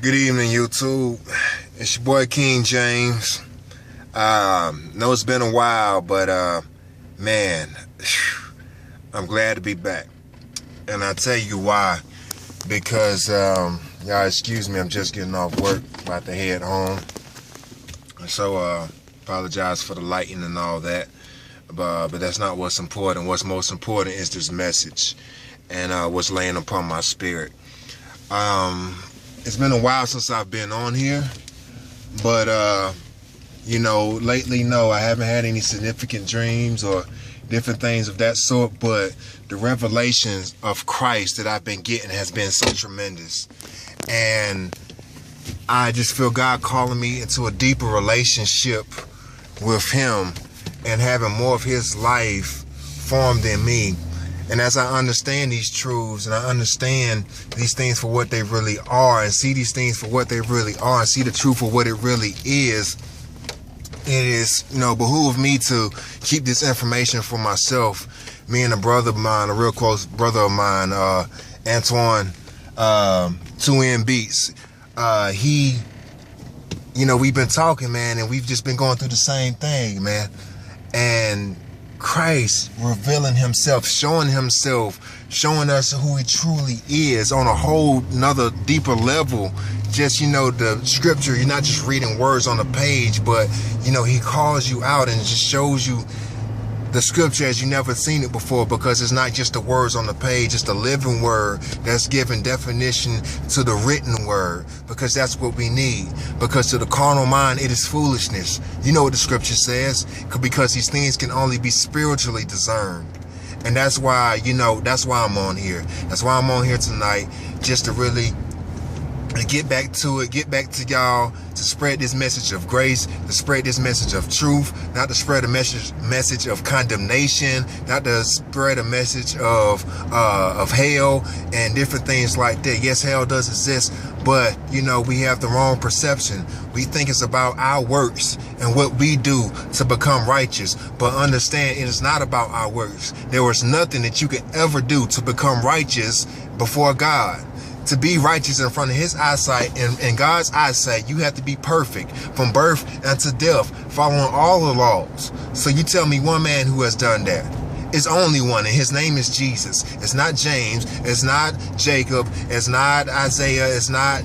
Good evening, YouTube. It's your boy King James. Know it's been a while, but man, I'm glad to be back. And I'll tell you why. Because y'all excuse me, I'm just getting off work, about to head home. So apologize for the lighting and all that. But that's not what's important. What's most important is this message and what's laying upon my spirit. It's been a while since I've been on here, but lately, no, I haven't had any significant dreams or different things of that sort, but the revelations of Christ that I've been getting has been so tremendous. And I just feel God calling me into a deeper relationship with Him and having more of His life formed in me. And as I understand these truths and I understand these things for what they really are and see these things for what they really are and see the truth for what it really is, it is, behoove me to keep this information for myself. Me and a brother of mine, a real close brother of mine, Antoine, 2N Beats, we've been talking, man, and we've just been going through the same thing, man. And Christ revealing Himself, showing us who He truly is on a whole nother deeper level. Just, the scripture, you're not just reading words on a page, but, He calls you out and just shows you the scripture as you never seen it before, because it's not just the words on the page, it's the living word that's giving definition to the written word, because that's what we need. Because to the carnal mind, it is foolishness. You know what the scripture says, because these things can only be spiritually discerned. And that's why, that's why I'm on here. That's why I'm on here tonight, just to really get back to it, get back to y'all, to spread this message of grace, to spread this message of truth, not to spread a message of condemnation, not to spread a message of hell and different things like that. Yes, hell does exist, but we have the wrong perception. We think it's about our works and what we do to become righteous, but understand it is not about our works. There was nothing that you could ever do to become righteous before God. To be righteous in front of His eyesight and God's eyesight, you have to be perfect from birth unto death, following all the laws. So you tell me one man who has done that. It's only one, and His name is Jesus. It's not James. It's not Jacob. It's not Isaiah. It's not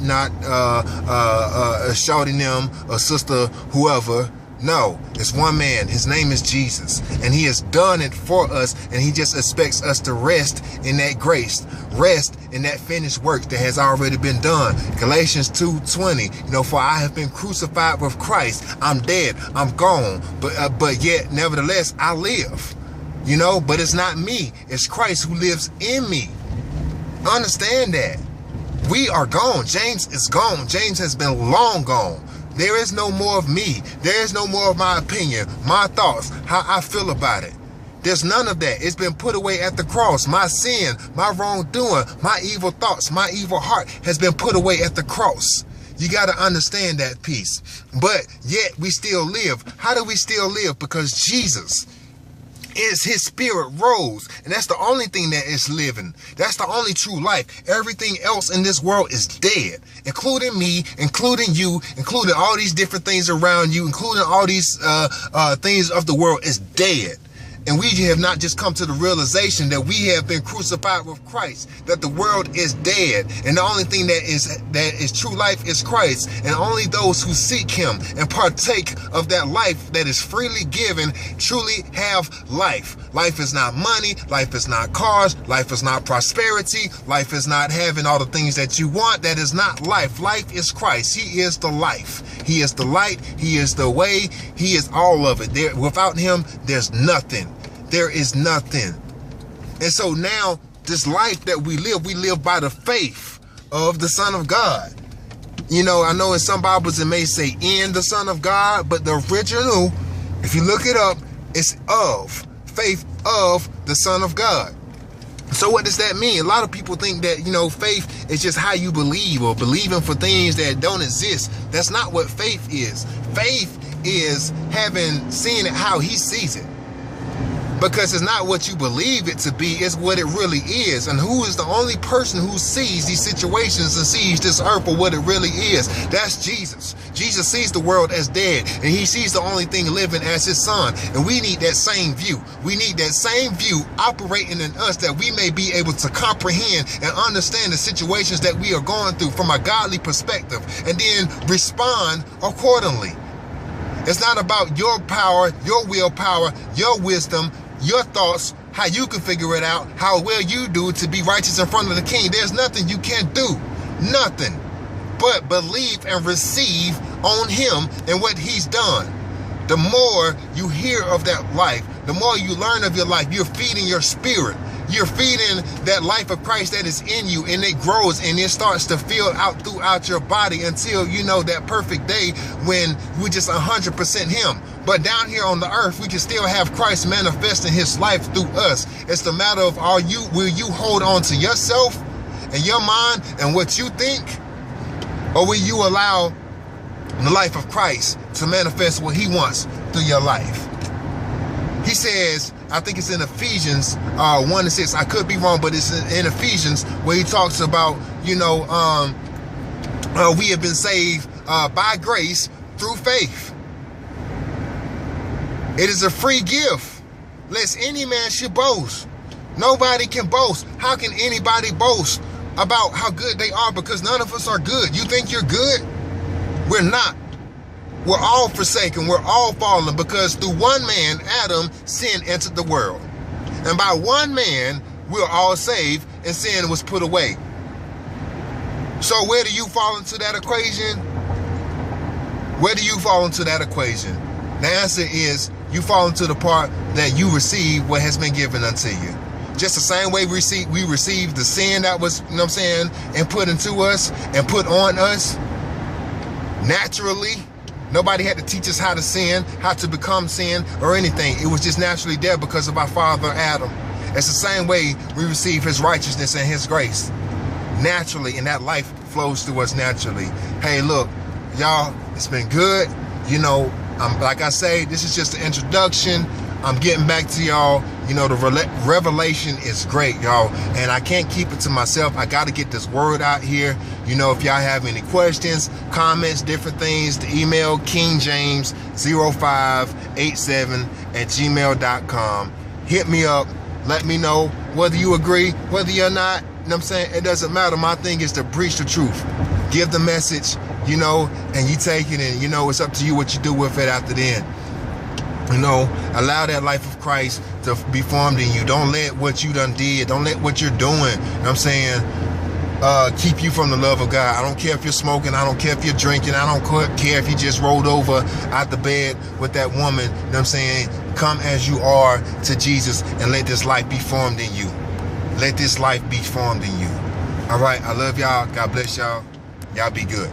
shouting them or sister whoever. No, it's one man. His name is Jesus, and He has done it for us, and He just expects us to rest in that grace, rest in that finished work that has already been done. Galatians 2:20, for I have been crucified with Christ. I'm dead. I'm gone. But yet, nevertheless, I live. But it's not me. It's Christ who lives in me. Understand that. We are gone. James is gone. James has been long gone. There is no more of me. There is no more of my opinion, my thoughts, how I feel about it. There's none of that. It's been put away at the cross. My sin, my wrongdoing, my evil thoughts, my evil heart has been put away at the cross. You got to understand that piece. But yet we still live. How do we still live? Because Jesus is His spirit rose, and that's the only thing that is living. That's the only true life. Everything else in this world is dead, including me, including you, including all these different things around you, including all these things of the world is dead. And we have not just come to the realization that we have been crucified with Christ, that the world is dead, and the only thing that is true life is Christ, and only those who seek Him and partake of that life that is freely given truly have life. Life is not money, life is not cars, life is not prosperity, life is not having all the things that you want. That is not life. Life is Christ. He is the life. He is the light. He is the way. He is all of it. Without Him, there's nothing. There is nothing. And so now, this life that we live by the faith of the Son of God. I know in some Bibles it may say in the Son of God, but the original, if you look it up, it's of faith of the Son of God. So what does that mean? A lot of people think that, faith is just how you believe or believing for things that don't exist. That's not what faith is. Faith is seeing it how He sees it. Because it's not what you believe it to be, it's what it really is. And who is the only person who sees these situations and sees this earth for what it really is? That's Jesus. Jesus sees the world as dead, and he sees the only thing living as his son. And we need that same view. We need that same view operating in us, that we may be able to comprehend and understand the situations that we are going through from a godly perspective, and then respond accordingly. It's not about your power, your willpower, your wisdom, your thoughts, how you can figure it out, how well you do to be righteous in front of the King. There's nothing you can't do. Nothing. But believe and receive on him and what he's done. The more you hear of that life, the more you learn of your life, you're feeding your spirit. You're feeding that life of Christ that is in you, and it grows and it starts to fill out throughout your body until you know that perfect day when we're just 100% him. But down here on the earth, we can still have Christ manifesting his life through us. It's the matter of will you hold on to yourself and your mind and what you think, or will you allow the life of Christ to manifest what he wants through your life? He says, I think it's in Ephesians 1:6. I could be wrong, but it's in Ephesians where he talks about, we have been saved by grace through faith. It is a free gift, lest any man should boast. Nobody can boast. How can anybody boast about how good they are? Because none of us are good. You think you're good? We're not. We're all forsaken. We're all fallen, because through one man, Adam, sin entered the world. And by one man, we're all saved, and sin was put away. So where do you fall into that equation? Where do you fall into that equation? The answer is, you fall into the part that you receive what has been given unto you. Just the same way we receive the sin that was, and put into us and put on us naturally. Nobody had to teach us how to sin, how to become sin, or anything. It was just naturally there because of our father Adam. It's the same way we receive his righteousness and his grace naturally, and that life flows through us naturally. Hey, look, y'all, it's been good. Like I say, this is just an introduction. I'm getting back to y'all. The revelation is great, y'all, and I can't keep it to myself. I got to get this word out here. If y'all have any questions, comments, different things, the email kingjames0587@gmail.com. Hit me up. Let me know whether you agree, whether you're not. It doesn't matter. My thing is to preach the truth. Give the message, and you take it, and it's up to you what you do with it after then. Allow that life of Christ to be formed in you. Don't let what you done did, don't let what you're doing, keep you from the love of God. I don't care if you're smoking, I don't care if you're drinking, I don't care if you just rolled over out the bed with that woman. Come as you are to Jesus and let this life be formed in you. Let this life be formed in you. All right, I love y'all. God bless y'all. Y'all be good.